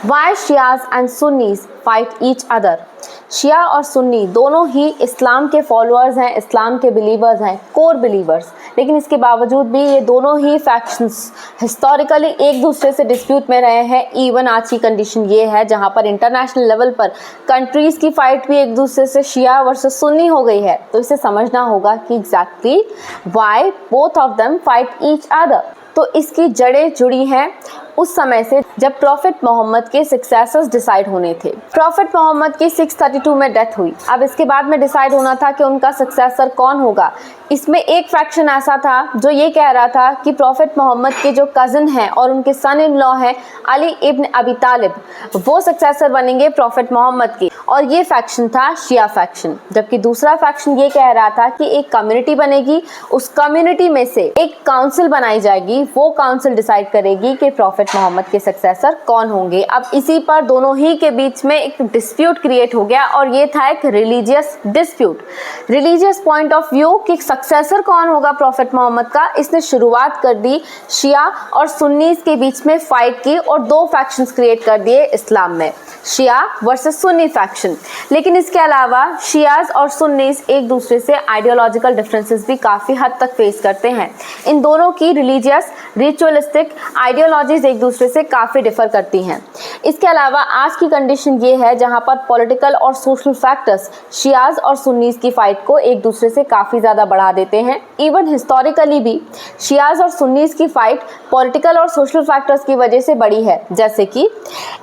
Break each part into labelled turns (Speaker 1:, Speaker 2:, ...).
Speaker 1: Y Shias and Sunnis fight each other. शिया और सुन्नी दोनों ही इस्लाम के फॉलोअर्स हैं, इस्लाम के बिलीवर्स हैं, कोर बिलीवर्स, लेकिन इसके बावजूद भी ये दोनों ही फैक्शंस हिस्टोरिकली एक दूसरे से डिस्प्यूट में रहे हैं। इवन आज की कंडीशन ये है जहाँ पर इंटरनेशनल लेवल पर कंट्रीज़ की फ़ाइट भी एक दूसरे से शिया वर्सेस सुन्नी हो गई है। तो इसे समझना होगा कि exactly Y both of them fight each other. तो इसकी जड़ें जुड़ी हैं उस समय से जब प्रॉफिट मोहम्मद के सक्सेसर्स डिसाइड होने थे। प्रॉफिट मोहम्मद की 632 में डेथ हुई। अब इसके बाद में डिसाइड होना था कि उनका सक्सेसर कौन होगा। इसमें एक फैक्शन ऐसा था जो ये कह रहा था कि प्रॉफिट मोहम्मद के जो कज़न हैं और उनके सन इन लॉ हैं अली इब्न अबी तालिब, वो सक्सेसर बनेंगे प्रॉफिट मोहम्मद के, और ये फैक्शन था शिया फैक्शन। जबकि दूसरा फैक्शन ये कह रहा था कि एक कम्युनिटी बनेगी, उस कम्युनिटी में से एक काउंसिल बनाई जाएगी, वो काउंसिल डिसाइड करेगी कि प्रॉफिट मोहम्मद के सक्सेसर कौन होंगे। अब इसी पर दोनों ही के बीच में एक डिस्प्यूट क्रिएट हो गया और ये था एक religious dispute, religious point of view कि सक्सेसर कौन होगा प्रॉफिट मोहम्मद का। इसने शुरुआत कर दी शिया और सुन्नीस के बीच में फाइट की और दो फैक्शंस क्रिएट कर दिए इस्लाम में, शिया वर्सेस सुन्नी फैक्शन। लेकिन इसके अलावा शियाज और सुन्नीस एक दूसरे से आइडियोलॉजिकल डिफरेंसेस भी काफ़ी हद तक फेस करते हैं। इन दोनों की रिलीजियस रिचुअलिस्टिक आइडियोलॉजीज एक दूसरे से काफ़ी डिफर करती हैं। इसके अलावा आज की कंडीशन ये है जहाँ पर पॉलिटिकल और सोशल फैक्टर्स शियाज और सुन्नीस की फाइट को एक दूसरे से काफ़ी ज़्यादा बढ़ा देते हैं। इवन हिस्टोरिकली भी शियाज और सुन्नीस की फाइट पॉलिटिकल और सोशल फैक्टर्स की वजह से बढ़ी है। जैसे कि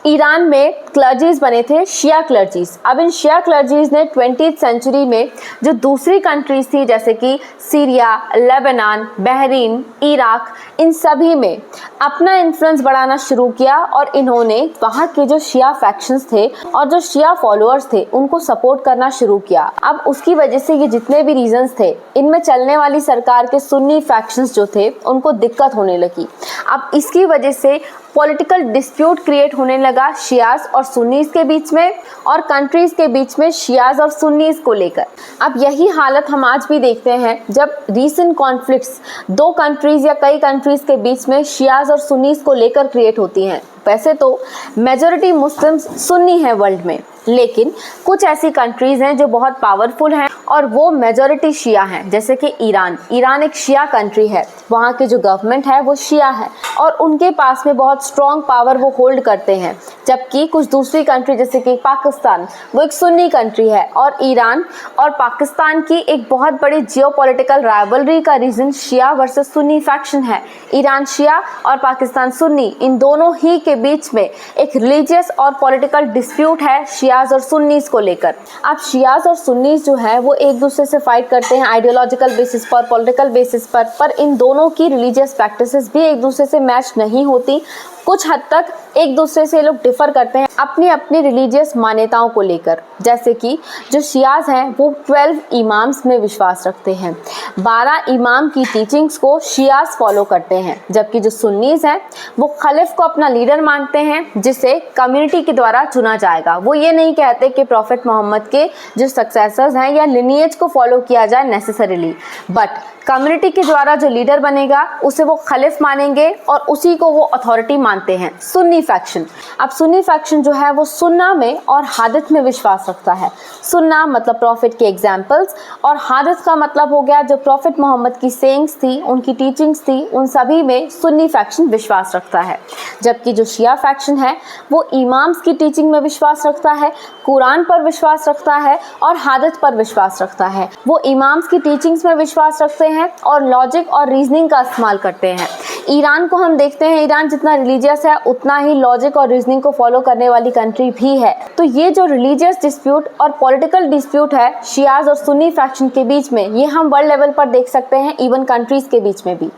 Speaker 1: ईरान में क्लर्जीज बने थे शिया क्लर्जीज। अब इन शिया क्लर्जीज ने 20th सेंचुरी में जो दूसरी कंट्रीज थी जैसे कि सीरिया, लेबनान, बहरीन, इराक, इन सभी में अपना इन्फ्लुएंस बढ़ाना शुरू किया और इन्होंने वहाँ के जो शिया फैक्शंस थे और जो शिया फॉलोअर्स थे उनको सपोर्ट करना शुरू किया। अब उसकी वजह से ये जितने भी रीजंस थे इनमें चलने वाली सरकार के सुन्नी फैक्शंस जो थे उनको दिक्कत होने लगी। अब इसकी वजह से पॉलिटिकल डिस्प्यूट क्रिएट होने लगा शियाज और सुन्नीस के बीच में और कंट्रीज के बीच में शियाज और सुन्नीस को लेकर। अब यही हालत हम आज भी देखते हैं जब रीसेंट कॉन्फ्लिक्ट्स दो कंट्रीज या कई कंट्रीज के बीच में शियाज और सुन्नीस को लेकर क्रिएट होती हैं। वैसे तो मेजॉरिटी मुस्लिम्स सुन्नी हैं वर्ल्ड में, लेकिन कुछ ऐसी कंट्रीज हैं जो बहुत पावरफुल हैं और वो मेजॉरिटी शिया हैं। जैसे कि ईरान एक शिया कंट्री है, वहाँ की जो गवर्नमेंट है वो शिया है और उनके पास में बहुत स्ट्रॉन्ग पावर वो होल्ड करते हैं। जबकि कुछ दूसरी कंट्री जैसे कि पाकिस्तान, वो एक सुन्नी कंट्री है और ईरान और पाकिस्तान की एक बहुत बड़ी जियोपॉलिटिकल राइवलरी का रीजन शिया वर्सेस सुन्नी फैक्शन है। ईरान शिया और पाकिस्तान सुन्नी, इन दोनों ही के बीच में एक रिलीजियस और पॉलिटिकल डिस्प्यूट है शियाज और सुन्नीस को लेकर। अब शियाज और सुन्नीस जो है वो एक दूसरे से फाइट करते हैं आइडियोलॉजिकल बेसिस पर, पॉलिटिकल बेसिस पर इन दोनों की रिलीजियस प्रैक्टिसेस भी एक दूसरे से मैच नहीं होती। कुछ हद तक एक दूसरे से लोग डिफर करते हैं अपनी अपनी रिलीजियस मान्यताओं को लेकर। जैसे कि जो शियाज हैं वो 12 इमाम्स में विश्वास रखते हैं, 12 इमाम की टीचिंग्स को शियाज फॉलो करते हैं। जबकि जो सुन्नीस हैं वो खलीफ को अपना लीडर मानते हैं जिसे कम्युनिटी के द्वारा चुना जाएगा। वो ये नहीं कहते कि प्रॉफिट मोहम्मद के जो सक्सेसर्स हैं या लिनिएज को फॉलो किया जाए नेसेसरीली, बट कम्युनिटी के द्वारा जो लीडर बनेगा उसे वो खलीफ मानेंगे और उसी को वो अथॉरिटी मानते हैं, सुन्नी फैक्शन। अब सुन्नी फैक्शन जो है वो सुन्ना में और हादिथ में विश्वास रखता है। सुन्ना मतलब प्रॉफिट के एग्जाम्पल्स और हादिथ का मतलब हो गया जो प्रॉफिट मोहम्मद की सेइंग्स थी, उनकी टीचिंग्स थी, उन सभी में सुन्नी फैक्शन विश्वास रखता है। जबकि जो शिया फैक्शन है वो इमाम्स की टीचिंग में विश्वास रखता है, कुरान पर विश्वास रखता है और हादिथ पर विश्वास रखता है। वो इमाम्स की टीचिंग्स में विश्वास रखते हैं और लॉजिक और रीजनिंग का इस्तेमाल करते हैं। ईरान को हम देखते हैं, ईरान जितना रिलीजियस है उतना ही लॉजिक और रीजनिंग को फॉलो करने वाली कंट्री भी है। तो ये जो रिलीजियस डिस्प्यूट और पॉलिटिकल डिस्प्यूट है शियाज और सुन्नी फैक्शन के बीच में, ये हम वर्ल्ड लेवल पर देख सकते हैं, इवन कंट्रीज के बीच में भी।